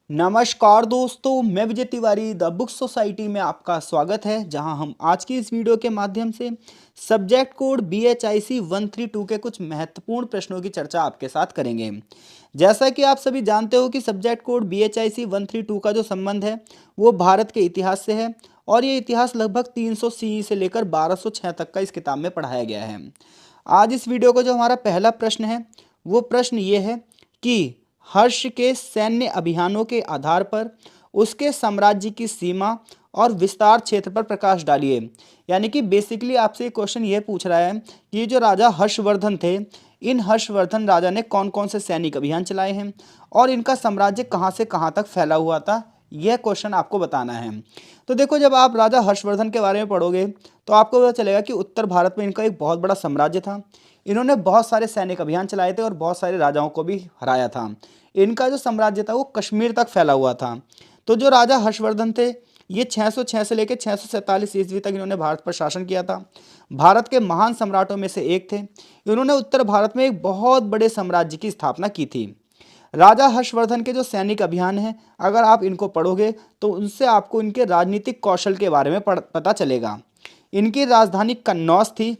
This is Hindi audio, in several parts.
नमस्कार दोस्तों, मैं Vijay Tiwari the book society में आपका स्वागत है। जहां हम आज की इस वीडियो के माध्यम से सब्जेक्ट कोड BHIC 132 के कुछ महत्वपूर्ण प्रश्नों की चर्चा आपके साथ करेंगे। जैसा कि आप सभी जानते हो कि सब्जेक्ट कोड BHIC 132 का जो संबंध है वो भारत के इतिहास से है और ये इतिहास लगभग 300 CE से लेकर 1206 तक का इस किताब में पढ़ाया गया है। आज इस वीडियो का जो हमारा पहला प्रश्न है वो प्रश्न ये है कि हर्ष के सैन्य अभियानों के आधार पर उसके साम्राज्य की सीमा और विस्तार क्षेत्र पर प्रकाश डालिए। यानी कि बेसिकली आपसे क्वेश्चन ये पूछ रहा है कि ये जो राजा हर्षवर्धन थे, इन हर्षवर्धन राजा ने कौन कौन से सैनिक अभियान चलाए हैं और इनका साम्राज्य कहाँ से कहाँ तक फैला हुआ था, यह क्वेश्चन आपको बताना है। तो देखो, जब आप राजा हर्षवर्धन के बारे में पढ़ोगे तो आपको पता चलेगा कि उत्तर भारत में इनका एक बहुत बड़ा साम्राज्य था। इन्होंने बहुत सारे सैनिक अभियान चलाए थे और बहुत सारे राजाओं को भी हराया था। इनका जो साम्राज्य था वो कश्मीर तक फैला हुआ था। तो जो राजा हर्षवर्धन थे, ये 606 से लेकर 647 ईस्वी तक इन्होंने भारत पर शासन किया था। भारत के महान सम्राटों में से एक थे। इन्होंने उत्तर भारत में एक बहुत बड़े साम्राज्य की स्थापना की थी। राजा हर्षवर्धन के जो सैनिक अभियान हैं, अगर आप इनको पढ़ोगे तो उनसे आपको इनके राजनीतिक कौशल के बारे में पता चलेगा। इनकी राजधानी कन्नौज थी।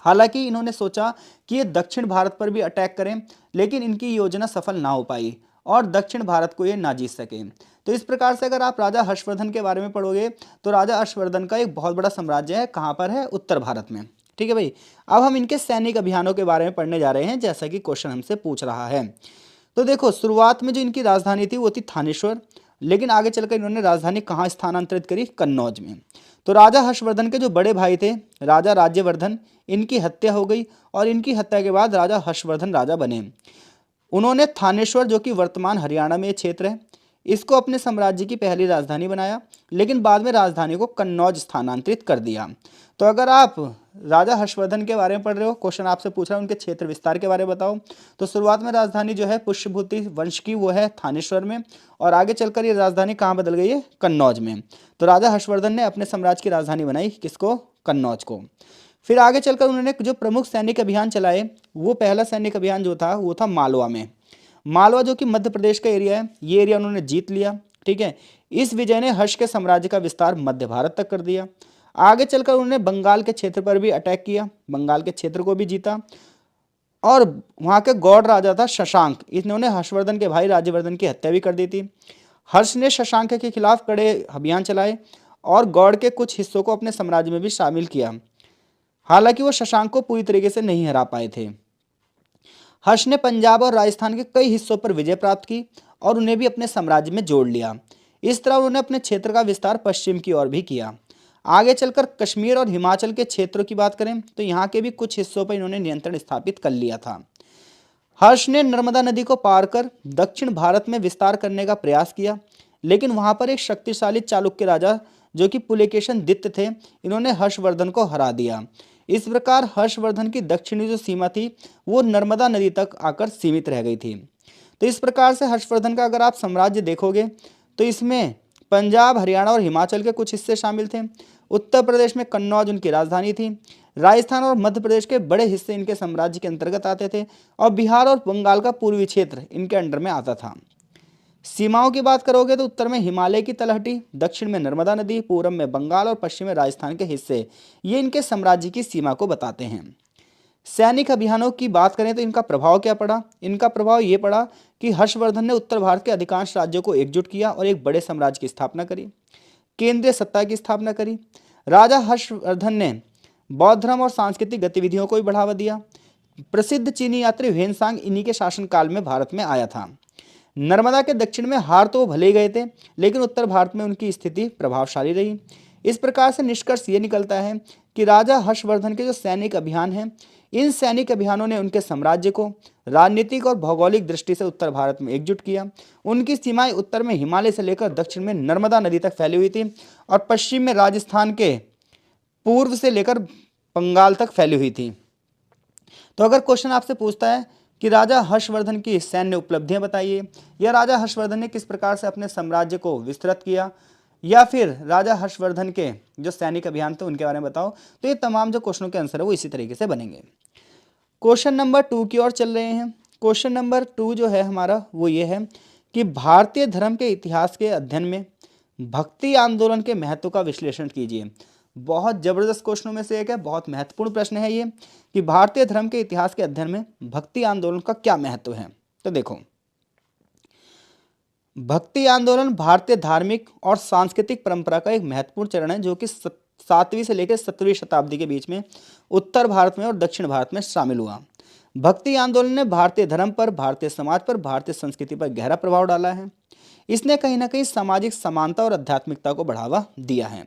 हालांकि इन्होंने सोचा कि ये दक्षिण भारत पर भी अटैक करें, लेकिन इनकी योजना सफल ना हो पाई और दक्षिण भारत को ये ना जीत सके। तो इस प्रकार से अगर आप राजा हर्षवर्धन के बारे में पढ़ोगे तो राजा हर्षवर्धन का एक बहुत बड़ा साम्राज्य है। कहाँ पर है? उत्तर भारत में। ठीक है भाई। अब हम इनके सैनिक अभियानों के बारे में पढ़ने जा रहे हैं, जैसा कि क्वेश्चन हमसे पूछ रहा है। तो देखो, शुरुआत में जो इनकी राजधानी थी वो थी थानेश्वर, लेकिन आगे चलकर इन्होंने राजधानी कहाँ स्थानांतरित करी? कन्नौज में। तो राजा हर्षवर्धन के जो बड़े भाई थे राजा राज्यवर्धन, इनकी हत्या हो गई और इनकी हत्या के बाद राजा हर्षवर्धन राजा बने। उन्होंने थानेश्वर, जो कि वर्तमान हरियाणा में ये क्षेत्र है, इसको अपने साम्राज्य की पहली राजधानी बनाया, लेकिन बाद में राजधानी को कन्नौज स्थानांतरित कर दिया। तो अगर आप राजा हर्षवर्धन के बारे में पढ़ रहे हो, क्वेश्चन आपसे पूछ रहा है उनके क्षेत्र विस्तार के बारे में बताओ, तो शुरुआत में राजधानी जो है पुष्यभूति वंश की वो है थानेश्वर में, और आगे चलकर ये राजधानी कहाँ बदल गई है? कन्नौज में। तो राजा हर्षवर्धन ने अपने साम्राज्य की राजधानी बनाई, किसको? कन्नौज को। फिर आगे चलकर उन्होंने जो प्रमुख सैनिक अभियान चलाए, वो पहला सैनिक अभियान जो था वो था मालवा में। मालवा जो कि मध्य प्रदेश का एरिया है, ये एरिया उन्होंने जीत लिया। ठीक है। इस विजय ने हर्ष के साम्राज्य का विस्तार मध्य भारत तक कर दिया। आगे चलकर उन्होंने बंगाल के क्षेत्र पर भी अटैक किया, बंगाल के क्षेत्र को भी जीता। और वहाँ के गौड़ राजा था शशांक, इन्होंने हर्षवर्धन के भाई राज्यवर्धन की हत्या भी कर दी थी। हर्ष ने शशांक के खिलाफ कड़े अभियान चलाए और गौड़ के कुछ हिस्सों को अपने साम्राज्य में भी शामिल किया। हालांकि वो शशांक को पूरी तरीके से नहीं हरा पाए थे। हर्ष ने पंजाब और राजस्थान के कई हिस्सों पर विजय प्राप्त की और उन्हें भी अपने साम्राज्य में जोड़ लिया। इस तरह उन्होंने अपने क्षेत्र का विस्तार पश्चिम की ओर भी किया। आगे चलकर कश्मीर और हिमाचल के क्षेत्रों की बात करें तो यहाँ के भी कुछ हिस्सों पर इन्होंने नियंत्रण स्थापित कर लिया था। हर्ष ने नर्मदा नदी को पार कर दक्षिण भारत में विस्तार करने का प्रयास किया, लेकिन वहां पर एक शक्तिशाली चालुक्य राजा जो कि पुलकेशन दित्य थे, इन्होंने हर्षवर्धन को हरा दिया। इस प्रकार हर्षवर्धन की दक्षिणी जो सीमा थी वो नर्मदा नदी तक आकर सीमित रह गई थी। तो इस प्रकार से हर्षवर्धन का अगर आप साम्राज्य देखोगे तो इसमें पंजाब, हरियाणा और हिमाचल के कुछ हिस्से शामिल थे। उत्तर प्रदेश में कन्नौज उनकी राजधानी थी। राजस्थान और मध्य प्रदेश के बड़े हिस्से इनके साम्राज्य के अंतर्गत आते थे और बिहार और बंगाल का पूर्वी क्षेत्र इनके अंडर में आता था। सीमाओं की बात करोगे तो उत्तर में हिमालय की तलहटी, दक्षिण में नर्मदा नदी, पूर्व में बंगाल और पश्चिम में राजस्थान के हिस्से, ये इनके साम्राज्य की सीमा को बताते हैं। सैनिक अभियानों की बात करें तो इनका प्रभाव क्या पड़ा? इनका प्रभाव ये पड़ा कि हर्षवर्धन ने उत्तर भारत के अधिकांश राज्यों को एकजुट किया और एक बड़े साम्राज्य की स्थापना करी, केंद्रीय सत्ता की स्थापना करी। राजा हर्षवर्धन ने बौद्ध धर्म और सांस्कृतिक गतिविधियों को भी बढ़ावा दिया। प्रसिद्ध चीनी यात्री ह्वेनसांग इन्हीं के शासनकाल में भारत में आया था। नर्मदा के दक्षिण में हार तो भले गए थे, लेकिन उत्तर भारत में उनकी स्थिति प्रभावशाली रही। इस प्रकार से निष्कर्ष ये निकलता है कि राजा हर्षवर्धन के जो सैनिक अभियान हैं, इन सैनिक अभियानों ने उनके साम्राज्य को राजनीतिक और भौगोलिक दृष्टि से उत्तर भारत में एकजुट किया। उनकी सीमाएं उत्तर में हिमालय से लेकर दक्षिण में नर्मदा नदी तक फैली हुई थी और पश्चिम में राजस्थान के पूर्व से लेकर बंगाल तक फैली हुई थी। तो अगर क्वेश्चन आपसे पूछता है कि राजा हर्षवर्धन की सैन्य उपलब्धियां बताइए, या राजा हर्षवर्धन ने किस प्रकार से अपने साम्राज्य को विस्तृत किया, या फिर राजा हर्षवर्धन के जो सैनिक अभियान थे उनके बारे में बताओ, तो ये तमाम जो क्वेश्चनों के आंसर है वो इसी तरीके से बनेंगे। क्वेश्चन नंबर 2 की ओर चल रहे हैं। क्वेश्चन नंबर 2 जो है हमारा वो ये है कि भारतीय धर्म के इतिहास के अध्ययन में भक्ति आंदोलन के महत्व का विश्लेषण कीजिए। बहुत जबरदस्त क्वेश्चनों में से एक है, बहुत महत्वपूर्ण प्रश्न है ये कि भारतीय धर्म के इतिहास के अध्ययन में भक्ति आंदोलन का क्या महत्व है। तो देखो, भक्ति आंदोलन भारतीय धार्मिक और सांस्कृतिक परंपरा का एक महत्वपूर्ण चरण है जो कि 7वीं से लेकर 17वीं शताब्दी के बीच में उत्तर भारत में और दक्षिण भारत में शामिल हुआ। भक्ति आंदोलन ने भारतीय धर्म पर, भारतीय समाज पर, भारतीय संस्कृति पर गहरा प्रभाव डाला है। इसने कहीं ना कहीं सामाजिक समानता और आध्यात्मिकता को बढ़ावा दिया है।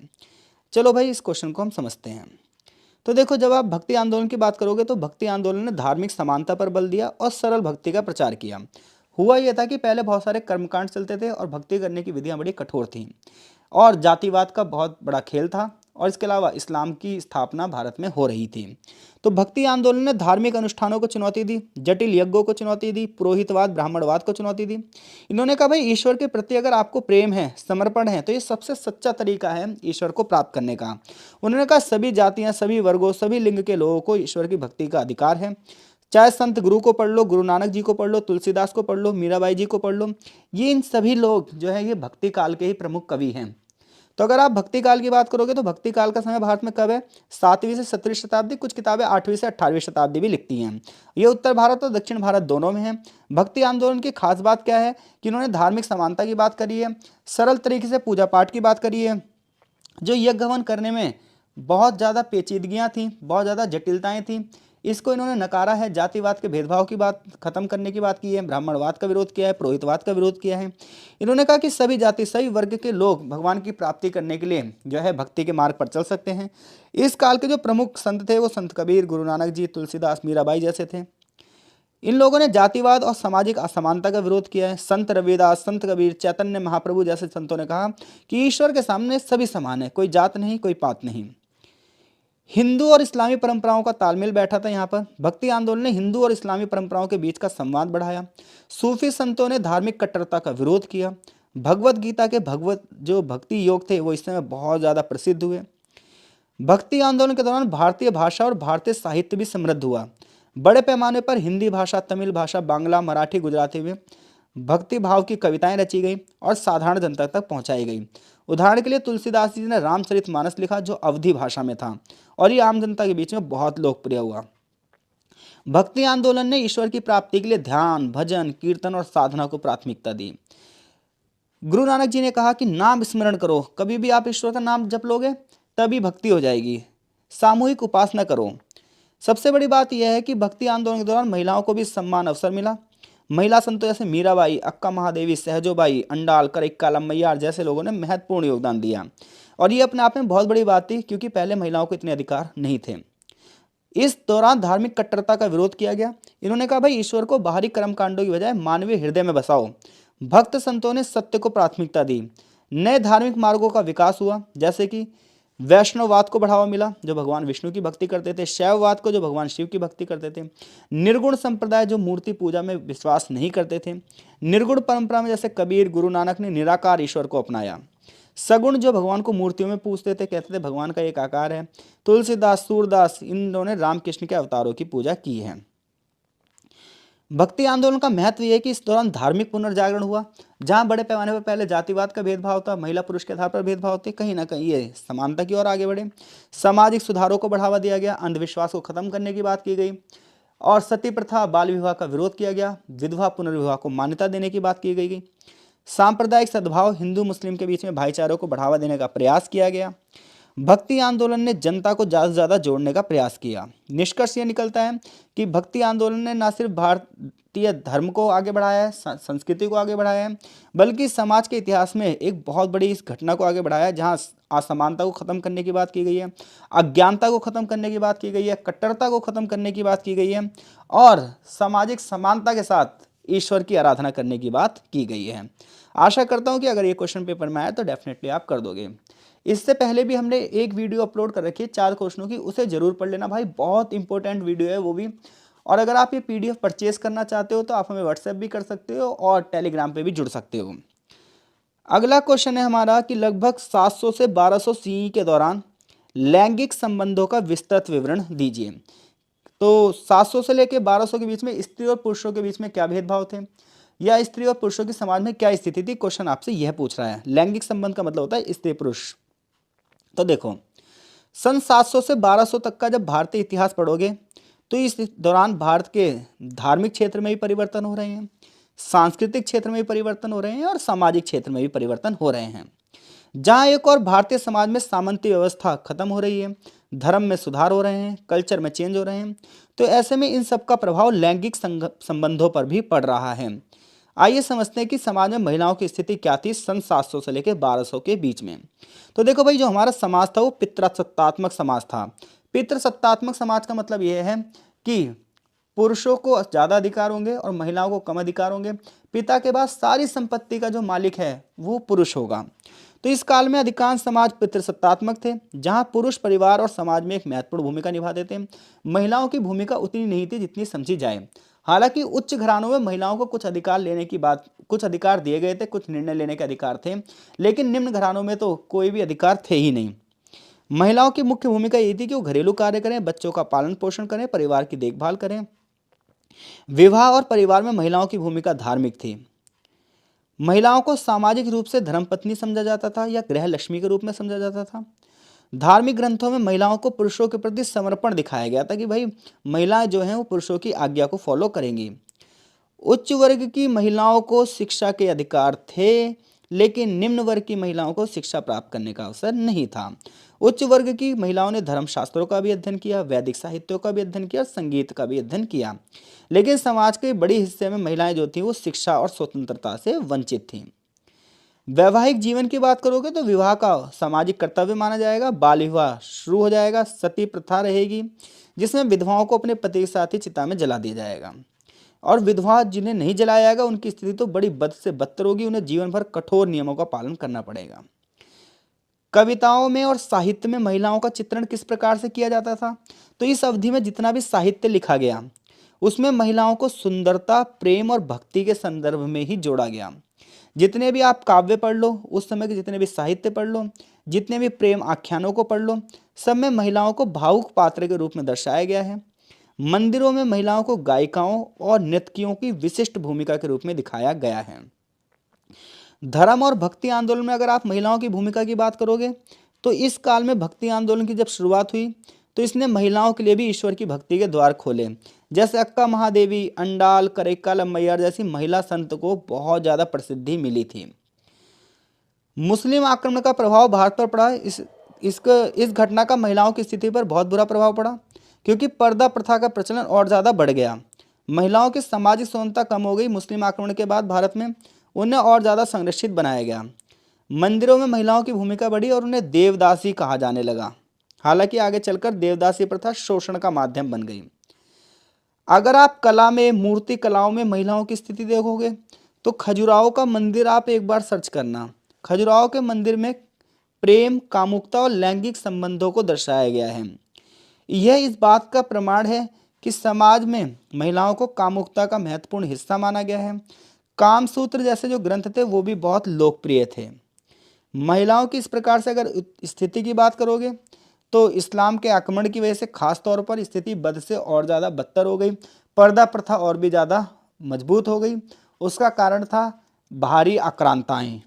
चलो भाई, इस क्वेश्चन को हम समझते हैं। तो देखो, जब आप भक्ति आंदोलन की बात करोगे तो भक्ति आंदोलन ने धार्मिक समानता पर बल दिया और सरल भक्ति का प्रचार किया। हुआ यह था कि पहले बहुत सारे कर्मकांड चलते थे और भक्ति करने की विधियां बड़ी कठोर थीं और जातिवाद का बहुत बड़ा खेल था, और इसके अलावा इस्लाम की स्थापना भारत में हो रही थी। तो भक्ति आंदोलन ने धार्मिक अनुष्ठानों को चुनौती दी, जटिल यज्ञों को चुनौती दी, पुरोहितवाद, ब्राह्मणवाद को चुनौती दी। इन्होंने कहा, भाई ईश्वर के प्रति अगर आपको प्रेम है, समर्पण है, तो ये सबसे सच्चा तरीका है ईश्वर को प्राप्त करने का। उन्होंने कहा, सभी जातियां, सभी वर्गों, सभी लिंग के लोगों को ईश्वर की भक्ति का अधिकार है। चाहे संत गुरु को पढ़ लो, गुरु नानक जी को पढ़ लो, तुलसीदास को पढ़ लो, मीराबाई जी को पढ़ लो, ये इन सभी लोग जो है ये भक्ति काल के ही प्रमुख कवि हैं। तो अगर आप भक्ति काल की बात करोगे तो भक्ति काल का समय भारत में कब है? 7वीं से 17वीं शताब्दी। कुछ किताबें 8वीं से 18वीं शताब्दी भी लिखती हैं। ये उत्तर भारत और दक्षिण भारत दोनों में है। भक्ति आंदोलन की खास बात क्या है कि इन्होंने धार्मिक समानता की बात करी है, सरल तरीके से पूजा पाठ की बात करी है। जो यज्ञ हवन करने में बहुत ज़्यादा पेचीदगियाँ थीं, बहुत ज़्यादा जटिलताएँ थीं, इसको इन्होंने नकारा है। जातिवाद के भेदभाव की बात खत्म करने की बात की है, ब्राह्मणवाद का विरोध किया है, पुरोहितवाद का विरोध किया है। इन्होंने कहा कि सभी जाति, सभी वर्ग के लोग भगवान की प्राप्ति करने के लिए जो है भक्ति के मार्ग पर चल सकते हैं। इस काल के जो प्रमुख संत थे वो संत कबीर, गुरु नानक जी, तुलसीदास, मीराबाई जैसे थे। इन लोगों ने जातिवाद और सामाजिक असमानता का विरोध किया है। संत रविदास, संत कबीर, चैतन्य महाप्रभु जैसे संतों ने कहा कि ईश्वर के सामने सभी समान है, कोई जात नहीं, कोई पात नहीं। हिंदू और इस्लामी परंपराओं का तालमेल बैठा था यहाँ पर। भक्ति आंदोलन ने हिंदू और इस्लामी परंपराओं के बीच का संवाद बढ़ाया। सूफी संतों ने धार्मिक कट्टरता का विरोध किया। भगवत गीता के भगवत जो भक्ति योग थे वो इस समय बहुत ज़्यादा प्रसिद्ध हुए। भक्ति आंदोलन के दौरान भारतीय भाषा और भारतीय साहित्य भी समृद्ध हुआ। बड़े पैमाने पर हिंदी भाषा, तमिल भाषा, बांग्ला, मराठी, गुजराती में भक्ति भाव की कविताएं रची गई और साधारण जनता तक पहुंचाई गई। उदाहरण के लिए तुलसीदास जी ने रामचरितमानस लिखा जो अवधी भाषा में था और ये आम जनता के बीच में बहुत लोकप्रिय हुआ। भक्ति आंदोलन ने ईश्वर की प्राप्ति के लिए ध्यान, भजन, कीर्तन और साधना को प्राथमिकता दी। गुरु नानक जी ने कहा कि नाम स्मरण करो, कभी भी आप ईश्वर का नाम जप लोगे तभी भक्ति हो जाएगी। सामूहिक उपासना करो। सबसे बड़ी बात यह है कि भक्ति आंदोलन के दौरान महिलाओं को भी सम्मान अवसर मिला। महिला संतों जैसे मीराबाई, अक्का महादेवी, सहजोबाई, अंडाल, करिक्का लम्मैयार जैसे लोगों ने महत्वपूर्ण योगदान दिया और ये अपने आप में बहुत बड़ी बात थी क्योंकि पहले महिलाओं को इतने अधिकार नहीं थे। इस दौरान धार्मिक कट्टरता का विरोध किया गया। इन्होंने कहा, भाई ईश्वर को बाहरी कर्मकांडों की बजाय मानवीय हृदय में बसाओ। भक्त संतों ने सत्य को प्राथमिकता दी। नए धार्मिक मार्गों का विकास हुआ, जैसे कि वैष्णववाद को बढ़ावा मिला जो भगवान विष्णु की भक्ति करते थे, शैववाद को जो भगवान शिव की भक्ति करते थे, निर्गुण संप्रदाय जो मूर्ति पूजा में विश्वास नहीं करते थे, निर्गुण परंपरा में जैसे कबीर, गुरु नानक ने निराकार ईश्वर को अपनाया, सगुण जो भगवान को मूर्तियों में पूजते थे, कहते थे भगवान का एक आकार है, तुलसीदास, सूरदास, इन लोगों ने रामकृष्ण के अवतारों की पूजा की है। भक्ति आंदोलन का महत्व यह है कि इस दौरान धार्मिक पुनर्जागरण हुआ। जहां बड़े पैमाने पर पहले जातिवाद का भेदभाव था, महिला पुरुष के आधार पर भेदभाव थे, कहीं ना कहीं ये समानता की ओर आगे बढ़े। सामाजिक सुधारों को बढ़ावा दिया गया, अंधविश्वास को खत्म करने की बात की गई और सती प्रथा, बाल विवाह का विरोध किया गया, विधवा पुनर्विवाह को मान्यता देने की बात की गई। सांप्रदायिक सद्भाव, हिंदू मुस्लिम के बीच में भाईचारों को बढ़ावा देने का प्रयास किया गया। भक्ति आंदोलन ने जनता को ज़्यादा से ज़्यादा जोड़ने का प्रयास किया। निष्कर्ष ये निकलता है कि भक्ति आंदोलन ने न सिर्फ भारतीय धर्म को आगे बढ़ाया है, संस्कृति को आगे बढ़ाया है, बल्कि समाज के इतिहास में एक बहुत बड़ी इस घटना को आगे बढ़ाया है जहाँ असमानता को खत्म करने की बात की गई है, अज्ञानता को खत्म करने की बात की गई है, कट्टरता को खत्म करने की बात की गई है और सामाजिक समानता के साथ ईश्वर की आराधना करने की बात की गई है। आशा करता हूँ कि अगर ये क्वेश्चन पेपर में आया तो डेफिनेटली आप कर दोगे। इससे पहले भी हमने एक वीडियो अपलोड कर रखी है 4 क्वेश्चनों की, उसे जरूर पढ़ लेना भाई, बहुत इंपॉर्टेंट वीडियो है वो भी। और अगर आप ये पीडीएफ परचेज करना चाहते हो तो आप हमें व्हाट्सएप भी कर सकते हो और टेलीग्राम पे भी जुड़ सकते हो। अगला क्वेश्चन है हमारा कि लगभग 700 से 1200 सीई के दौरान लैंगिक संबंधों का विस्तृत विवरण दीजिए। तो 700 से लेकर 1200 के बीच में स्त्री और पुरुषों के बीच में क्या भेदभाव थे, या स्त्री और पुरुषों की समाज में क्या स्थिति थी, क्वेश्चन आपसे यह पूछ रहा है। लैंगिक संबंध का मतलब होता है स्त्री पुरुष। तो देखो, सन 700 से 1200 तक का जब भारतीय इतिहास पढ़ोगे तो इस दौरान भारत के धार्मिक क्षेत्र में भी परिवर्तन हो रहे हैं, सांस्कृतिक क्षेत्र में भी परिवर्तन हो रहे हैं और सामाजिक क्षेत्र में भी परिवर्तन हो रहे हैं। जहां एक और भारतीय समाज में सामंती व्यवस्था खत्म हो रही है, धर्म में सुधार हो रहे हैं, कल्चर में चेंज हो रहे हैं, तो ऐसे में इन सब का प्रभाव लैंगिक संबंधों पर भी पड़ रहा है। आइए समझते हैं कि समाज में महिलाओं की स्थिति क्या थी सन 700 से लेकर 1200 के बीच में। तो देखो भाई, जो हमारा समाज था वो पितृसत्तात्मक समाज था। पितृसत्तात्मक समाज का मतलब यह है कि पुरुषों को ज़्यादा अधिकार होंगे और महिलाओं को कम अधिकार होंगे। पिता के बाद सारी संपत्ति का जो मालिक है वो पुरुष होगा। तो इस काल में अधिकांश समाज पितृसत्तात्मक थे, जहां पुरुष परिवार और समाज में एक महत्वपूर्ण भूमिका निभाते थे। महिलाओं की भूमिका उतनी नहीं थी जितनी समझी जाए। हालांकि उच्च घरानों में महिलाओं को कुछ अधिकार लेने की बात, कुछ अधिकार दिए गए थे, कुछ निर्णय लेने के अधिकार थे, लेकिन निम्न घरानों में तो कोई भी अधिकार थे ही नहीं। महिलाओं की मुख्य भूमिका ये थी कि वो घरेलू कार्य करें, बच्चों का पालन पोषण करें, परिवार की देखभाल करें। विवाह और परिवार में महिलाओं की भूमिका धार्मिक थी। महिलाओं को सामाजिक रूप से धर्मपत्नी समझा जाता था या गृह लक्ष्मी के रूप में समझा जाता था। धार्मिक ग्रंथों में महिलाओं को पुरुषों के प्रति समर्पण दिखाया गया था कि भाई महिलाएं जो हैं वो पुरुषों की आज्ञा को फॉलो करेंगी। उच्च वर्ग की महिलाओं को शिक्षा के अधिकार थे, लेकिन निम्न वर्ग की महिलाओं को शिक्षा प्राप्त करने का अवसर नहीं था। उच्च वर्ग की महिलाओं ने धर्मशास्त्रों का भी अध्ययन किया, वैदिक साहित्यों का भी अध्ययन किया, संगीत का भी अध्ययन किया, लेकिन समाज के बड़े हिस्से में महिलाएं जो थीं वो शिक्षा और स्वतंत्रता से वंचित थीं। वैवाहिक जीवन की बात करोगे तो विवाह का सामाजिक कर्तव्य माना जाएगा, बाल विवाह शुरू हो जाएगा, सती प्रथा रहेगी जिसमें विधवाओं को अपने पति के साथ ही चिता में जला दिया जाएगा, और विधवा जिन्हें नहीं जलाया जाएगा उनकी स्थिति तो बड़ी बद से बदतर होगी, उन्हें जीवन भर कठोर नियमों का पालन करना पड़ेगा। कविताओं में और साहित्य में महिलाओं का चित्रण किस प्रकार से किया जाता था, तो इस अवधि में जितना भी साहित्य लिखा गया उसमें महिलाओं को सुंदरता, प्रेम और भक्ति के संदर्भ में ही जोड़ा गया। जितने भी आप काव्य पढ़ लो, उस समय के जितने भी साहित्य पढ़ लो, जितने भी प्रेम आख्यानों को पढ़ लो, सब में महिलाओं को भावुक पात्र के रूप में दर्शाया गया है। मंदिरों में महिलाओं को गायिकाओं और नर्तकियों की विशिष्ट भूमिका के रूप में दिखाया गया है। धर्म और भक्ति आंदोलन में अगर आप महिलाओं की भूमिका की बात करोगे तो इस काल में भक्ति आंदोलन की जब शुरुआत हुई तो इसने महिलाओं के लिए भी ईश्वर की भक्ति के द्वार खोले। जैसे अक्का महादेवी, अंडाल, करेक्काल अम्मैयार जैसी महिला संत को बहुत ज़्यादा प्रसिद्धि मिली थी। मुस्लिम आक्रमण का प्रभाव भारत पर पड़ा। इस घटना का महिलाओं की स्थिति पर बहुत बुरा प्रभाव पड़ा, क्योंकि पर्दा प्रथा का प्रचलन और ज़्यादा बढ़ गया। महिलाओं की सामाजिक स्वतंत्रता कम हो गई। मुस्लिम आक्रमण के बाद भारत में उन्हें और ज़्यादा संरक्षित बनाया गया। मंदिरों में महिलाओं की भूमिका बढ़ी और उन्हें देवदासी कहा जाने लगा। हालांकि आगे चलकर देवदासी प्रथा शोषण का माध्यम बन गई। अगर आप कला में, मूर्ति कलाओं में महिलाओं की स्थिति देखोगे तो खजुराहो का मंदिर आप एक बार सर्च करना। खजुराहो के मंदिर में प्रेम, कामुकता और लैंगिक संबंधों को दर्शाया गया है। यह इस बात का प्रमाण है कि समाज में महिलाओं को कामुकता का महत्वपूर्ण हिस्सा माना गया है। कामसूत्र जैसे जो ग्रंथ थे वो भी बहुत लोकप्रिय थे। महिलाओं की इस प्रकार से अगर स्थिति की बात करोगे तो इस्लाम के आक्रमण की वजह से खास तौर पर स्थिति बद से और ज़्यादा बदतर हो गई। पर्दा प्रथा और भी ज़्यादा मजबूत हो गई। उसका कारण था बाहरी आक्रांताएं।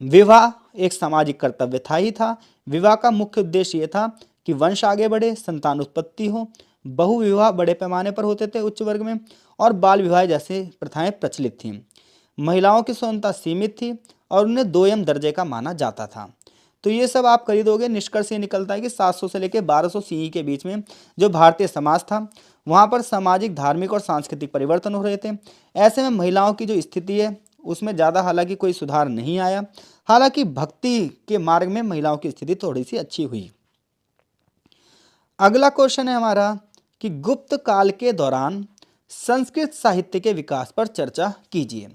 विवाह एक सामाजिक कर्तव्य था ही था। विवाह का मुख्य उद्देश्य यह था कि वंश आगे बढ़े, संतान उत्पत्ति हो। बहु विवाह बड़े पैमाने पर होते थे उच्च वर्ग में, और बाल विवाह जैसे प्रथाएं प्रचलित थीं। महिलाओं की स्वतंत्रता सीमित थी और उन्हें दोयम दर्जे का माना जाता था। तो ये सब आप खरीदोगे, निष्कर्ष ये निकलता है कि 700 से लेकर 1200 सीई के बीच में जो भारतीय समाज था वहाँ पर सामाजिक, धार्मिक और सांस्कृतिक परिवर्तन हो रहे थे। ऐसे में महिलाओं की जो स्थिति है उसमें ज़्यादा हालांकि कोई सुधार नहीं आया। हालांकि भक्ति के मार्ग में महिलाओं की स्थिति थोड़ी सी अच्छी हुई। अगला क्वेश्चन है हमारा कि गुप्त काल के दौरान संस्कृत साहित्य के विकास पर चर्चा कीजिए।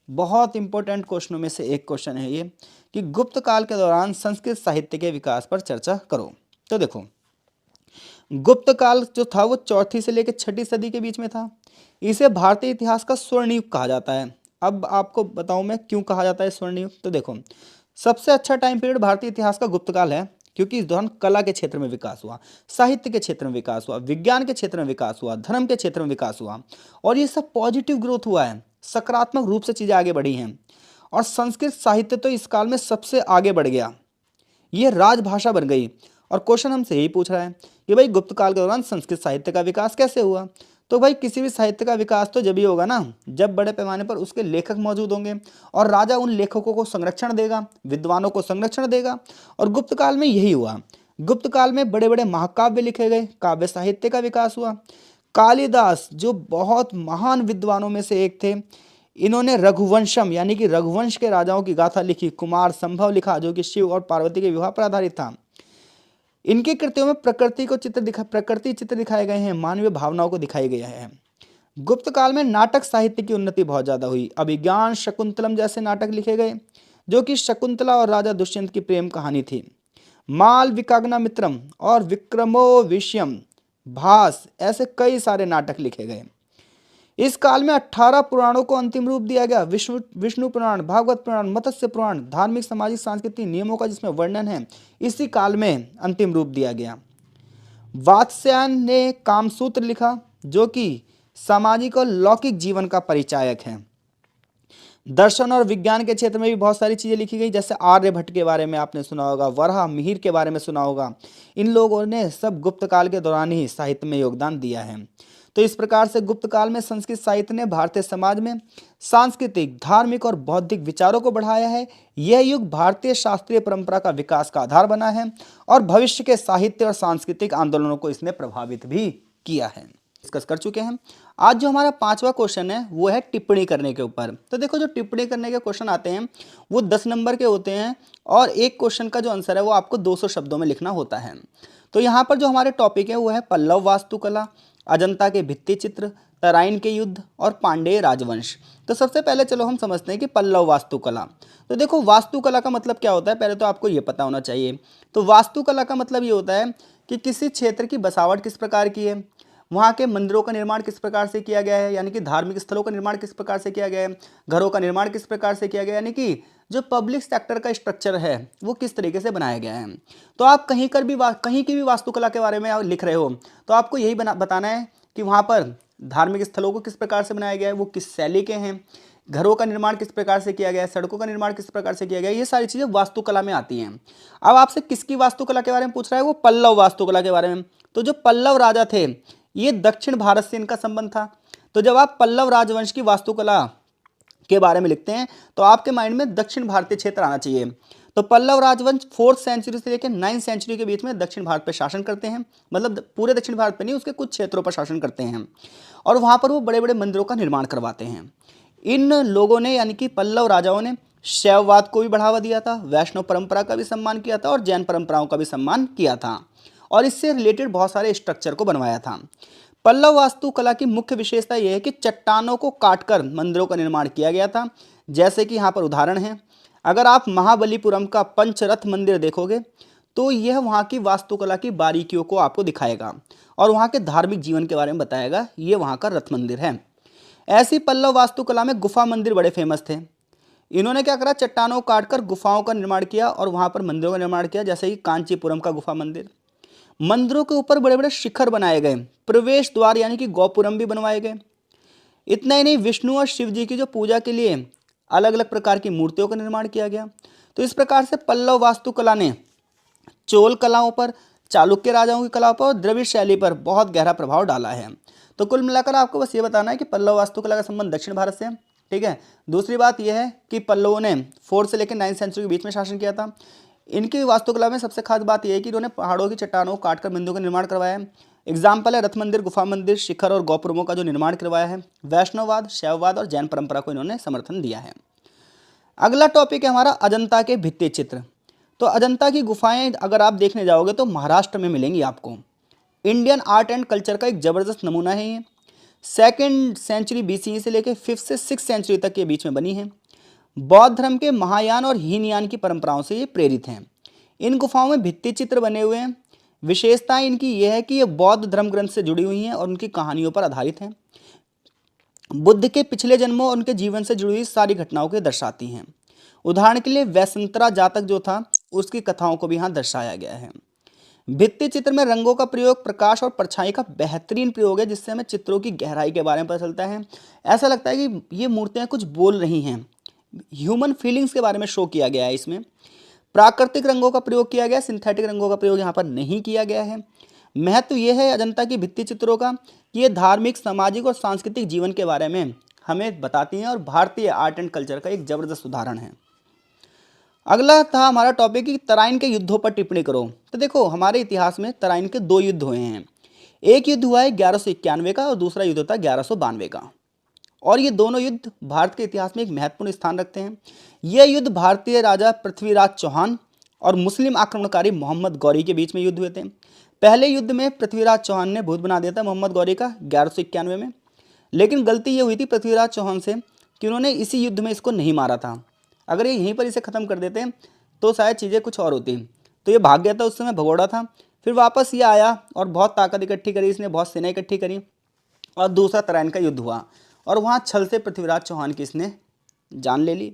बहुत इंपॉर्टेंट क्वेश्चनों में से एक क्वेश्चन है ये कि गुप्त काल के दौरान संस्कृत साहित्य के विकास पर चर्चा करो। तो देखो, गुप्त काल जो था वो 4वीं से लेकर 6वीं सदी के बीच में था। इसे भारतीय इतिहास का स्वर्ण युग कहा जाता है। अब आपको बताऊं मैं क्यों कहा जाता है स्वर्ण युग। तो देखो, सबसे अच्छा टाइम पीरियड भारतीय इतिहास का गुप्त काल है, क्योंकि इस दौरान कला के क्षेत्र में विकास हुआ, साहित्य के क्षेत्र में विकास हुआ, विज्ञान के क्षेत्र में विकास हुआ, धर्म के क्षेत्र में विकास हुआ, और ये सब पॉजिटिव ग्रोथ हुआ है, सकारात्मक रूप से चीजें आगे बढ़ी हैं। और संस्कृत साहित्य तो इस काल में सबसे आगे बढ़ गया, ये राजभाषा बन गई। और क्वेश्चन हमसे यही पूछ रहा है कि भाई गुप्त काल के दौरान संस्कृत साहित्य का विकास कैसे हुआ। तो भाई किसी भी साहित्य का विकास तो जब ही होगा ना, जब बड़े पैमाने पर उसके लेखक मौजूद होंगे और राजा उन लेखकों को संरक्षण देगा, विद्वानों को संरक्षण देगा। और गुप्त काल में यही हुआ। गुप्त काल में बड़े बड़े महाकाव्य लिखे गए, काव्य साहित्य का विकास हुआ। कालिदास जो बहुत महान विद्वानों में से एक थे, इन्होंने रघुवंशम यानी कि रघुवंश के राजाओं की गाथा लिखी, कुमार संभव लिखा जो कि शिव और पार्वती के विवाह पर आधारित था। इनके कृतियों में प्रकृति चित्र दिखाए गए हैं, मानवीय भावनाओं को दिखाई गया है। गुप्त काल में नाटक साहित्य की उन्नति बहुत ज्यादा हुई। अभिज्ञान, शकुंतलम जैसे नाटक लिखे गए जो कि शकुंतला और राजा दुष्यंत की प्रेम कहानी थी। माल विकाग्ना मित्रम और विक्रमो विषयम, भास, ऐसे कई सारे नाटक लिखे गए। इस काल में 18 पुराणों को अंतिम रूप दिया गया। विष्णु पुराण, भागवत पुराण, मत्स्य पुराण, धार्मिक सामाजिक सांस्कृतिक नियमों का जिसमें वर्णन है, इसी काल में अंतिम रूप दिया गया। वात्स्यायन ने कामसूत्र लिखा जो कि सामाजिक और लौकिक जीवन का परिचायक है। दर्शन और विज्ञान के क्षेत्र में भी बहुत सारी चीजें लिखी गई, जैसे आर्यभट्ट के बारे में आपने सुना होगा, वराह मिहिर के बारे में सुना होगा। इन लोगों ने सब गुप्त काल के दौरान ही साहित्य में योगदान दिया है। तो इस प्रकार से गुप्त काल में संस्कृत साहित्य ने भारतीय समाज में सांस्कृतिक, धार्मिक और बौद्धिक विचारों को बढ़ाया है। यह युग भारतीय शास्त्रीय परंपरा का विकास का आधार बना है और भविष्य के साहित्य और सांस्कृतिक आंदोलनों को इसने प्रभावित भी किया है। डिस्कस कर चुके हैं। आज जो हमारा 5वां क्वेश्चन है वो है टिप्पणी करने के ऊपर। तो देखो, जो टिप्पणी करने के क्वेश्चन आते हैं वो 10 नंबर के होते हैं और एक क्वेश्चन का जो आंसर है वो आपको 200 शब्दों में लिखना होता है। तो यहाँ पर जो हमारे टॉपिक है वो है पल्लव वास्तुकला, अजंता के भित्ति चित्र, तराइन के युद्ध और पांडेय राजवंश। तो सबसे पहले चलो हम समझते हैं कि पल्लव वास्तुकला। तो देखो, वास्तुकला का मतलब क्या होता है, पहले तो आपको ये पता होना चाहिए। तो वास्तुकला का मतलब ये होता है कि किसी क्षेत्र की बसावट किस प्रकार की है, वहाँ के मंदिरों का निर्माण किस प्रकार से किया गया है, यानी कि धार्मिक स्थलों का निर्माण किस प्रकार से किया गया है, घरों का निर्माण किस प्रकार से किया गया है, यानी कि जो पब्लिक सेक्टर का स्ट्रक्चर है वो किस तरीके से बनाया गया है। तो आप कहीं की भी वास्तुकला के बारे में आप लिख रहे हो तो आपको यही बताना है कि वहाँ पर धार्मिक स्थलों को किस प्रकार से बनाया गया है, वो किस शैली के हैं, घरों का निर्माण किस प्रकार से किया गया है, सड़कों का निर्माण किस प्रकार से किया गया है। ये सारी चीज़ें वास्तुकला में आती हैं। अब आपसे किसकी वास्तुकला के बारे में पूछ रहा है, वो पल्लव वास्तुकला के बारे में। तो जो पल्लव राजा थे ये दक्षिण भारत से इनका संबंध था। तो जब आप पल्लव राजवंश की वास्तुकला के बारे में लिखते हैं तो आपके माइंड में दक्षिण भारतीय क्षेत्र आना चाहिए। तो पल्लव राजवंश 4th सेंचुरी से लेकर 9th सेंचुरी के बीच में दक्षिण भारत पर शासन करते हैं, मतलब पूरे दक्षिण भारत पर नहीं, उसके कुछ क्षेत्रों पर शासन करते हैं और वहाँ पर वो बड़े बड़े मंदिरों का निर्माण करवाते हैं। इन लोगों ने यानी कि पल्लव राजाओं ने शैववाद को भी बढ़ावा दिया था, वैष्णव परंपरा का भी सम्मान किया था और जैन परंपराओं का भी सम्मान किया था और इससे रिलेटेड बहुत सारे स्ट्रक्चर को बनवाया था। पल्लव वास्तुकला की मुख्य विशेषता यह है कि चट्टानों को काटकर मंदिरों का निर्माण किया गया था। जैसे कि यहाँ पर उदाहरण है, अगर आप महाबलीपुरम का पंचरथ मंदिर देखोगे तो यह वहाँ की वास्तुकला की बारीकियों को आपको दिखाएगा और वहाँ के धार्मिक जीवन के बारे में बताएगा। ये वहाँ का रथ मंदिर है। ऐसी पल्लव वास्तुकला में गुफा मंदिर बड़े फेमस थे। इन्होंने क्या करा, चट्टानों को काटकर गुफाओं का निर्माण किया और वहाँ पर मंदिरों का निर्माण किया, जैसे कि कांचीपुरम का गुफा मंदिर। मंदिरों के ऊपर बड़े बड़े शिखर बनाए गए, प्रवेश द्वार यानी कि गोपुरम भी बनवाए गए। इतना ही नहीं, विष्णु और शिव जी की जो पूजा के लिए अलग अलग प्रकार की मूर्तियों का निर्माण किया गया। तो इस प्रकार से पल्लव वास्तुकला ने चोल कलाओं पर, चालुक्य राजाओं की कला पर और द्रविड़ शैली पर बहुत गहरा प्रभाव डाला है। तो कुल मिलाकर आपको बस ये बताना है कि पल्लव वास्तुकला का संबंध दक्षिण भारत से है। ठीक है। दूसरी बात यह है कि पल्लवों ने 4th से लेकर 9th सेंचुरी के बीच में शासन किया था। इनकी वास्तुकला में सबसे खास बात यह है कि इन्होंने पहाड़ों की चट्टानों को काटकर मंदिरों का निर्माण करवाया है। एग्जाम्पल है रथ मंदिर, गुफा मंदिर, शिखर और गोपुरमों का जो निर्माण करवाया है। वैष्णववाद, शैववाद और जैन परंपरा को इन्होंने समर्थन दिया है। अगला टॉपिक है हमारा अजंता के भित्ति चित्र। तो अजंता की गुफाएं अगर आप देखने जाओगे तो महाराष्ट्र में मिलेंगी आपको। इंडियन आर्ट एंड कल्चर का एक जबरदस्त नमूना है ये। 2nd सेंचुरी BCE से लेकर 5th से 6th सेंचुरी तक के बीच में बनी है। बौद्ध धर्म के महायान और हीनयान की परंपराओं से ये प्रेरित हैं। इन गुफाओं में भित्ति चित्र बने हुए हैं। विशेषताएं इनकी यह है कि ये बौद्ध धर्म ग्रंथ से जुड़ी हुई हैं और उनकी कहानियों पर आधारित हैं। बुद्ध के पिछले जन्मों और उनके जीवन से जुड़ी हुई सारी घटनाओं को दर्शाती हैं। उदाहरण के लिए वैसंतरा जातक जो था उसकी कथाओं को भी यहाँ दर्शाया गया है। भित्ति चित्र में रंगों का प्रयोग प्रकाश और परछाई का बेहतरीन प्रयोग है, जिससे हमें चित्रों की गहराई के बारे में पता चलता है। ऐसा लगता है कि ये मूर्तियां कुछ बोल रही हैं। ह्यूमन फीलिंग्स के बारे में शो किया गया है इसमें। प्राकृतिक रंगों का प्रयोग किया गया, सिंथेटिक रंगों का प्रयोग यहाँ पर नहीं किया गया है। महत्व यह है अजंता की भित्ति चित्रों का कि ये धार्मिक, सामाजिक और सांस्कृतिक जीवन के बारे में हमें बताती हैं और भारतीय आर्ट एंड कल्चर का एक जबरदस्त उदाहरण है। अगला था हमारा टॉपिक कि तराइन के युद्धों पर टिप्पणी करो। तो देखो, हमारे इतिहास में तराइन के 2 युद्ध हुए हैं। एक युद्ध हुआ है 1191 का और दूसरा युद्ध था 1192 का। और ये दोनों युद्ध भारत के इतिहास में एक महत्वपूर्ण स्थान रखते हैं। यह युद्ध भारतीय राजा पृथ्वीराज चौहान और मुस्लिम आक्रमणकारी मोहम्मद गौरी के बीच में युद्ध हुए थे। पहले युद्ध में पृथ्वीराज चौहान ने भूत बना दिया था मोहम्मद गौरी का 1191 में, लेकिन गलती ये हुई थी पृथ्वीराज चौहान से कि उन्होंने इसी युद्ध में इसको नहीं मारा था। अगर ये यहीं पर इसे ख़त्म कर देते तो शायद चीज़ें कुछ और होती। तो ये भाग गया था, उस समय भगोड़ा था। फिर वापस ये आया और बहुत ताकत इकट्ठी करी, इसने बहुत सेना इकट्ठी करी और दूसरा तराइन का युद्ध हुआ और वहाँ छल से पृथ्वीराज चौहान की इसने जान ले ली।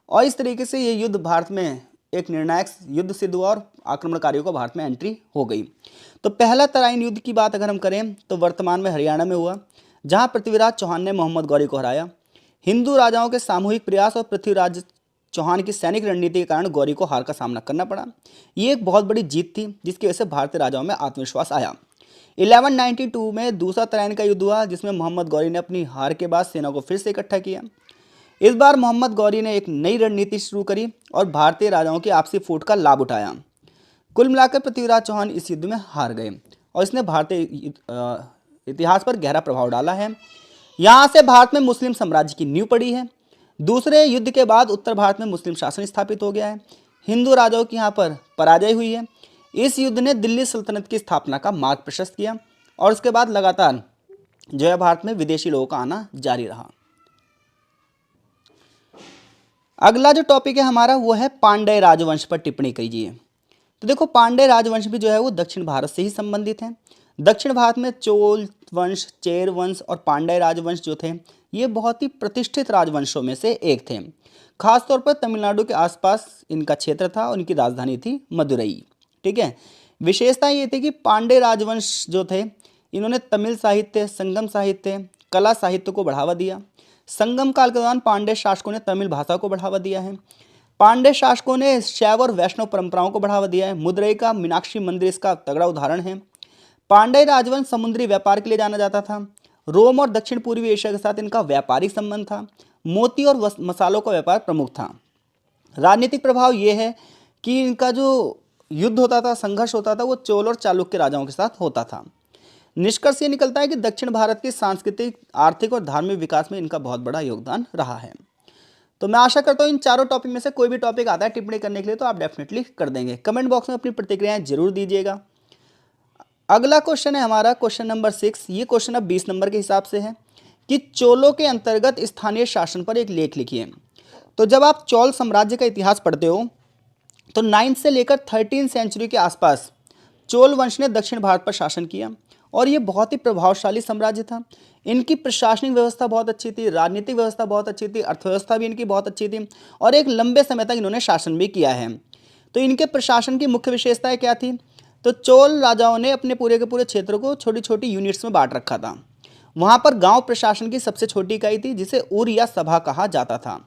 और इस तरीके से ये युद्ध भारत में एक निर्णायक युद्ध सिद्ध हुआ और आक्रमणकारियों को भारत में एंट्री हो गई। तो पहला तराइन युद्ध की बात अगर हम करें तो वर्तमान में हरियाणा में हुआ, जहाँ पृथ्वीराज चौहान ने मोहम्मद गौरी को हराया। हिंदू राजाओं के सामूहिक प्रयास और पृथ्वीराज चौहान की सैनिक रणनीति के कारण गौरी को हार का सामना करना पड़ा। ये एक बहुत बड़ी जीत थी, जिसकी वजह से भारतीय राजाओं में आत्मविश्वास आया। 1192 में दूसरा तराइन का युद्ध हुआ, जिसमें मोहम्मद गौरी ने अपनी हार के बाद सेना को फिर से इकट्ठा किया। इस बार मोहम्मद गौरी ने एक नई रणनीति शुरू करी और भारतीय राजाओं की आपसी फूट का लाभ उठाया। कुल मिलाकर पृथ्वीराज चौहान इस युद्ध में हार गए और इसने भारतीय इतिहास पर गहरा प्रभाव डाला है। यहाँ से भारत में मुस्लिम साम्राज्य की नींव पड़ी है। दूसरे युद्ध के बाद उत्तर भारत में मुस्लिम शासन स्थापित हो गया है। हिंदू राजाओं की यहाँ पर पराजय हुई है। इस युद्ध ने दिल्ली सल्तनत की स्थापना का मार्ग प्रशस्त किया और उसके बाद लगातार जो है भारत में विदेशी लोगों का आना जारी रहा। अगला जो टॉपिक है हमारा वो है पांड्य राजवंश पर टिप्पणी कीजिए। तो देखो, पांड्य राजवंश भी जो है वो दक्षिण भारत से ही संबंधित है। दक्षिण भारत में चोल वंश, चेर वंश और पांड्य राजवंश जो थे ये बहुत ही प्रतिष्ठित राजवंशों में से एक थे। खासतौर पर तमिलनाडु के आसपास इनका क्षेत्र था और इनकी राजधानी थी मदुरई। ठीक है, विशेषता ये थी कि पांड्य राजवंश जो थे इन्होंने तमिल साहित्य, संगम साहित्य, कला साहित्य को बढ़ावा दिया। संगम काल के दौरान पांड्य शासकों ने तमिल भाषा को बढ़ावा दिया है। पांड्य शासकों ने शैव और वैष्णव परंपराओं को बढ़ावा दिया है। मदुरई का मीनाक्षी मंदिर इसका तगड़ा उदाहरण है। पांड्य राजवंश समुद्री व्यापार के लिए जाना जाता था। रोम और दक्षिण पूर्वी एशिया के साथ इनका व्यापारिक संबंध था। मोती और मसालों का व्यापार प्रमुख था। राजनीतिक प्रभाव यह है कि इनका जो युद्ध होता था, संघर्ष होता था, वो चोल और चालुक्य राजाओं के साथ होता था। निष्कर्ष ये निकलता है कि दक्षिण भारत के सांस्कृतिक, आर्थिक और धार्मिक विकास में इनका बहुत बड़ा योगदान रहा है। तो मैं आशा करता हूँ इन चारों टॉपिक में से कोई भी टॉपिक आता है टिप्पणी करने के लिए तो आप डेफिनेटली कर देंगे। कमेंट बॉक्स में अपनी प्रतिक्रियाएं जरूर दीजिएगा। अगला क्वेश्चन है हमारा क्वेश्चन नंबर 6। ये क्वेश्चन अब 20 नंबर के हिसाब से है कि चोलों के अंतर्गत स्थानीय शासन पर एक लेख लिखिए। तो जब आप चोल साम्राज्य का इतिहास पढ़ते हो तो 9th से लेकर 13th सेंचुरी के आसपास चोल वंश ने दक्षिण भारत पर शासन किया और ये बहुत ही प्रभावशाली साम्राज्य था। इनकी प्रशासनिक व्यवस्था बहुत अच्छी थी, राजनीतिक व्यवस्था बहुत अच्छी थी, अर्थव्यवस्था भी इनकी बहुत अच्छी थी और एक लंबे समय तक इन्होंने शासन भी किया है। तो इनके प्रशासन की मुख्य विशेषताएं क्या थी? तो चोल राजाओं ने अपने पूरे के पूरे क्षेत्र को छोटी छोटी यूनिट्स में बांट रखा था। वहाँ पर गांव प्रशासन की सबसे छोटी इकाई थी जिसे उर या सभा कहा जाता था।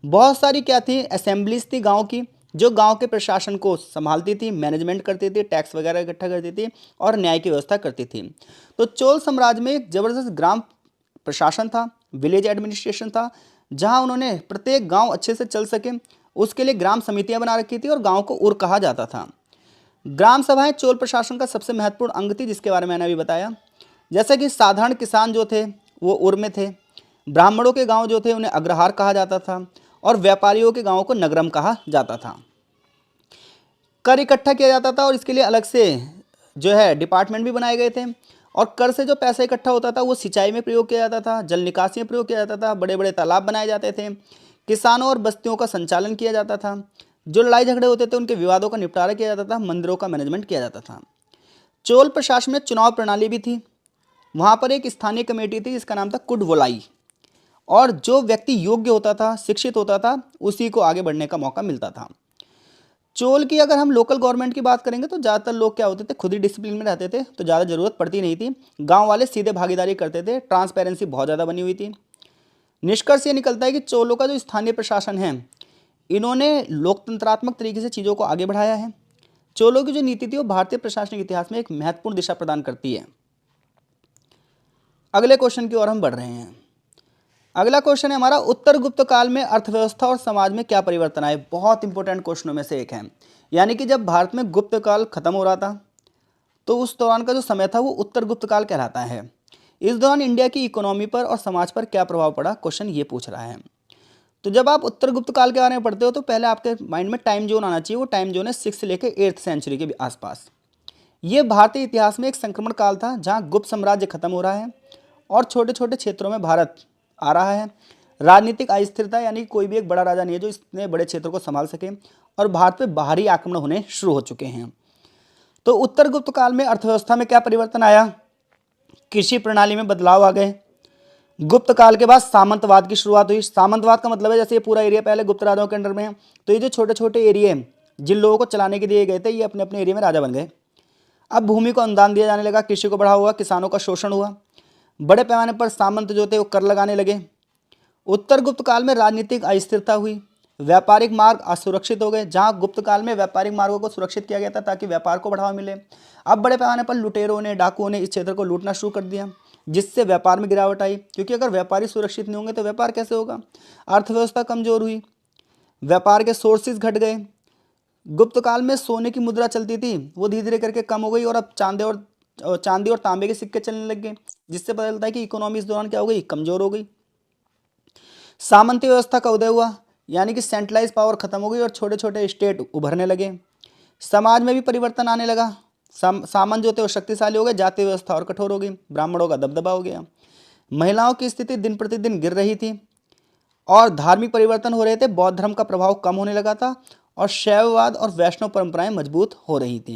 बहुत सारी क्या थी, असेंबलीज थी गाँव की, जो गांव के प्रशासन को संभालती थी, मैनेजमेंट करती थी, टैक्स वगैरह इकट्ठा करती थी और न्याय की व्यवस्था करती थी। तो चोल साम्राज्य में एक जबरदस्त ग्राम प्रशासन था, विलेज एडमिनिस्ट्रेशन था, जहां उन्होंने प्रत्येक गांव अच्छे से चल सके उसके लिए ग्राम समितियां बना रखी थी और गांव को उर कहा जाता था। ग्राम सभाएं चोल प्रशासन का सबसे महत्वपूर्ण अंग थी, जिसके बारे में मैंने अभी बताया। जैसे कि साधारण किसान जो थे वो उर में थे, ब्राह्मणों के गाँव जो थे उन्हें अग्रहार कहा जाता था और व्यापारियों के गाँव को नगरम कहा जाता था। कर इकट्ठा किया जाता था और इसके लिए अलग से जो है डिपार्टमेंट भी बनाए गए थे और कर से जो पैसा इकट्ठा होता था वो सिंचाई में प्रयोग किया जाता था, जल निकासी में प्रयोग किया जाता था, बड़े बड़े तालाब बनाए जाते थे, किसानों और बस्तियों का संचालन किया जाता था, जो लड़ाई झगड़े होते थे उनके विवादों का निपटारा किया जाता था, मंदिरों का मैनेजमेंट किया जाता था। चोल प्रशासन में चुनाव प्रणाली भी थी। वहाँ पर एक स्थानीय कमेटी थी जिसका नाम था कुडवोलाई और जो व्यक्ति योग्य होता था, शिक्षित होता था, उसी को आगे बढ़ने का मौका मिलता था। चोल की अगर हम लोकल गवर्नमेंट की बात करेंगे तो ज़्यादातर लोग क्या होते थे, खुद ही डिसिप्लिन में रहते थे, तो ज़्यादा ज़रूरत पड़ती नहीं थी। गांव वाले सीधे भागीदारी करते थे, ट्रांसपेरेंसी बहुत ज़्यादा बनी हुई थी। निष्कर्ष ये निकलता है कि चोलों का जो स्थानीय प्रशासन है, इन्होंने लोकतंत्रात्मक तरीके से चीज़ों को आगे बढ़ाया है। चोलों की जो नीति थी वो भारतीय प्रशासनिक इतिहास में एक महत्वपूर्ण दिशा प्रदान करती है। अगले क्वेश्चन की ओर हम बढ़ रहे हैं। अगला क्वेश्चन है हमारा, उत्तर गुप्त काल में अर्थव्यवस्था और समाज में क्या परिवर्तन आए। बहुत इंपॉर्टेंट क्वेश्चनों में से एक है। यानी कि जब भारत में गुप्त काल खत्म हो रहा था तो उस दौरान का जो समय था वो उत्तर गुप्त काल कहलाता है। इस दौरान इंडिया की इकोनॉमी पर और समाज पर क्या प्रभाव पड़ा, क्वेश्चन ये पूछ रहा है। तो जब आप उत्तर गुप्त काल के बारे में पढ़ते हो तो पहले आपके माइंड में टाइम जोन आना चाहिए। वो टाइम जोन है 6 से लेकर 8th सेंचुरी के आसपास। ये भारतीय इतिहास में एक संक्रमण काल था जहाँ गुप्त साम्राज्य खत्म हो रहा है और छोटे छोटे क्षेत्रों में भारत आ रहा है। राजनीतिक अस्थिरता, यानी कोई भी एक बड़ा राजा नहीं है जो इतने बड़े क्षेत्रों को संभाल सके, और भारत पे बाहरी आक्रमण होने शुरू हो चुके हैं। तो उत्तर गुप्त काल में अर्थव्यवस्था में क्या परिवर्तन आया, कृषि प्रणाली में बदलाव आ गए। गुप्त काल के बाद सामंतवाद की शुरुआत हुई। सामंतवाद का मतलब है जैसे ये पूरा एरिया पहले गुप्त राजाओं के अंडर में है, तो ये जो छोटे छोटे एरिया जिन लोगों को चलाने के दिए गए थे, ये अपने अपने एरिया में राजा बन गए। अब भूमि को अनुदान दिया जाने लगा, कृषि को बढ़ावा हुआ, किसानों का शोषण हुआ। बड़े पैमाने पर सामंत जो थे वो कर लगाने लगे। उत्तर गुप्त काल में राजनीतिक अस्थिरता हुई, व्यापारिक मार्ग असुरक्षित हो गए। जहां गुप्त काल में व्यापारिक मार्गों को सुरक्षित किया गया था ताकि व्यापार को बढ़ावा मिले, अब बड़े पैमाने पर लुटेरों ने, डाकुओं ने इस क्षेत्र को लूटना शुरू कर दिया, जिससे व्यापार में गिरावट आई। क्योंकि अगर व्यापारी सुरक्षित नहीं होंगे तो व्यापार कैसे होगा। अर्थव्यवस्था कमजोर हुई, व्यापार के सोर्सेज घट गए। गुप्त काल में सोने की मुद्रा चलती थी, वो धीरे धीरे करके कम हो गई और अब चांदी और तांबे के सिक्के चलने लग गए, जिससे पता चलता है कि इकोनॉमी इस दौरान क्या हो गई, कमजोर हो गई। सामंती व्यवस्था का उदय हुआ, यानी कि सेंट्रलाइज पावर खत्म हो गई और छोटे छोटे स्टेट उभरने लगे। समाज में भी परिवर्तन आने लगा। सामंत जो थे वो शक्तिशाली हो गए, जाति व्यवस्था और कठोर हो गई, ब्राह्मणों का दबदबा हो गया। महिलाओं की स्थिति दिन प्रतिदिन गिर रही थी और धार्मिक परिवर्तन हो रहे थे। बौद्ध धर्म का प्रभाव कम होने लगा था और शैववाद और वैष्णव परंपराएं मजबूत हो रही थी।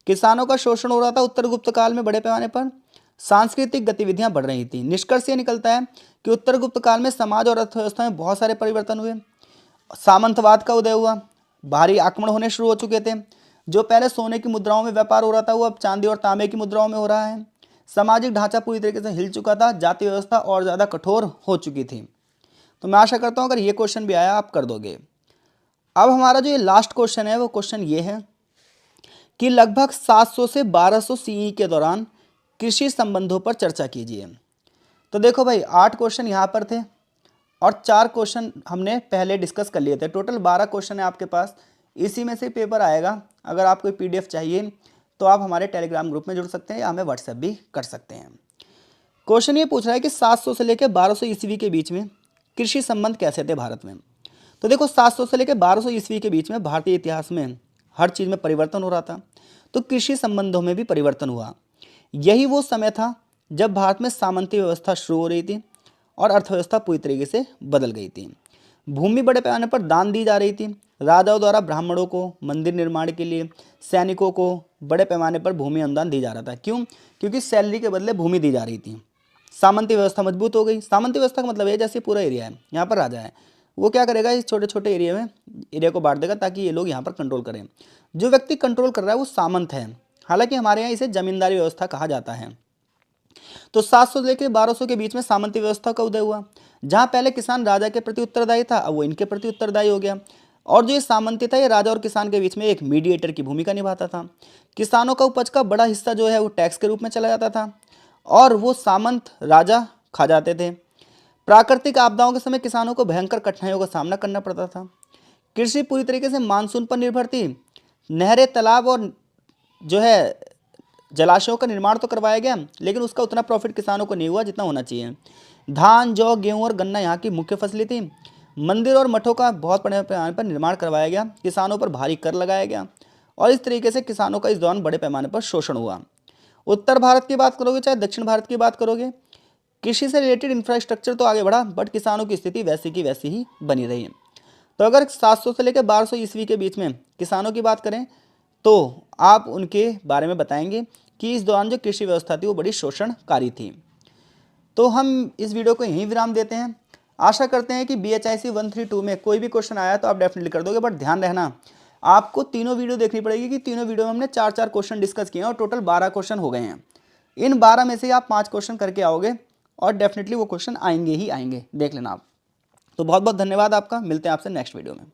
किसानों का शोषण हो रहा था उत्तर गुप्त काल में बड़े पैमाने पर। सांस्कृतिक गतिविधियां बढ़ रही थी। निष्कर्ष ये निकलता है कि उत्तर गुप्त काल में समाज और अर्थव्यवस्था में बहुत सारे परिवर्तन हुए। सामंतवाद का उदय हुआ, बाहरी आक्रमण होने शुरू हो चुके थे। जो पहले सोने की मुद्राओं में व्यापार हो रहा था वो अब चांदी और तांबे की मुद्राओं में हो रहा है। सामाजिक ढांचा पूरी तरीके से हिल चुका था, जाति व्यवस्था और ज़्यादा कठोर हो चुकी थी। तो मैं आशा करता हूँ अगर ये क्वेश्चन भी आया आप कर दोगे। अब हमारा जो ये लास्ट क्वेश्चन है वो क्वेश्चन ये है कि लगभग 700 से 1200 सीई के दौरान कृषि संबंधों पर चर्चा कीजिए। तो देखो भाई 8 क्वेश्चन यहाँ पर थे और 4 क्वेश्चन हमने पहले डिस्कस कर लिए थे। टोटल 12 क्वेश्चन है आपके पास, इसी में से पेपर आएगा। अगर आपको पीडीएफ चाहिए तो आप हमारे टेलीग्राम ग्रुप में जुड़ सकते हैं या हमें व्हाट्सएप भी कर सकते हैं। क्वेश्चन ये पूछ रहा है कि 700 से लेकर 1200 ईस्वी के बीच में कृषि संबंध कैसे थे भारत में। तो देखो 700 से लेकर 1200 ईस्वी के बीच में भारतीय इतिहास में हर चीज़ में परिवर्तन हो रहा था, तो कृषि संबंधों में भी परिवर्तन हुआ। यही वो समय था जब भारत में सामंती व्यवस्था शुरू हो रही थी और अर्थव्यवस्था पूरी तरीके से बदल गई थी। भूमि बड़े पैमाने पर दान दी जा रही थी। राजाओं द्वारा ब्राह्मणों को मंदिर निर्माण के लिए, सैनिकों को बड़े पैमाने पर भूमि अनुदान दी जा रहा था। क्यों? क्योंकि सैलरी के बदले भूमि दी जा रही थी। सामंती व्यवस्था मजबूत हो गई। सामंती व्यवस्था का मतलब है जैसे पूरा एरिया है, यहाँ पर राजा है, वो क्या करेगा, इस छोटे छोटे एरिया में एरिया को बांट देगा ताकि ये लोग यहाँ पर कंट्रोल करें। जो व्यक्ति कंट्रोल कर रहा है वो सामंत है। हालांकि हमारे यहाँ इसे जमींदारी व्यवस्था कहा जाता है। तो 700 से लेकर 1200 के बीच में सामंती व्यवस्था का उदय हुआ। जहाँ पहले किसान राजा के प्रति उत्तरदायी था, अब वो इनके प्रति उत्तरदायी हो गया। और जो ये सामंती था ये राजा और किसान के बीच में एक मीडिएटर की भूमिका निभाता था। किसानों का उपज का बड़ा हिस्सा जो है वो टैक्स के रूप में चला जाता था और वो सामंत राजा खा जाते थे। प्राकृतिक आपदाओं के समय किसानों को भयंकर कठिनाइयों का सामना करना पड़ता था। कृषि पूरी तरीके से मानसून पर निर्भर थी। नहरें, तालाब और जो है जलाशयों का निर्माण तो करवाया गया, लेकिन उसका उतना प्रॉफिट किसानों को नहीं हुआ जितना होना चाहिए। धान, जौ, गेहूं और गन्ना यहाँ की मुख्य फसलें थी। मंदिर और मठों का बहुत बड़े पैमाने पर निर्माण करवाया गया। किसानों पर भारी कर लगाया गया और इस तरीके से किसानों का इस दौरान बड़े पैमाने पर शोषण हुआ। उत्तर भारत की बात करोगे चाहे दक्षिण भारत की बात करोगे, कृषि से रिलेटेड इंफ्रास्ट्रक्चर तो आगे बढ़ा, बट किसानों की स्थिति वैसी की वैसी ही बनी रही। तो अगर 700 से लेकर 1200 ईस्वी के बीच में किसानों की बात करें तो आप उनके बारे में बताएंगे कि इस दौरान जो कृषि व्यवस्था थी वो बड़ी शोषणकारी थी। तो हम इस वीडियो को यहीं विराम देते हैं। आशा करते हैं कि BHIC 132 में कोई भी क्वेश्चन आया तो आप डेफिनेटली कर दोगे, बट ध्यान रहना आपको तीनों वीडियो देखनी पड़ेगी कि तीनों वीडियो में हमने 4-4 क्वेश्चन डिस्कस किए हैं और टोटल 12 क्वेश्चन हो गए हैं। इन 12 में से आप 5 क्वेश्चन करके आओगे और डेफिनेटली वो क्वेश्चन आएंगे ही आएंगे, देख लेना आप। तो बहुत बहुत धन्यवाद आपका, मिलते हैं आपसे नेक्स्ट वीडियो में।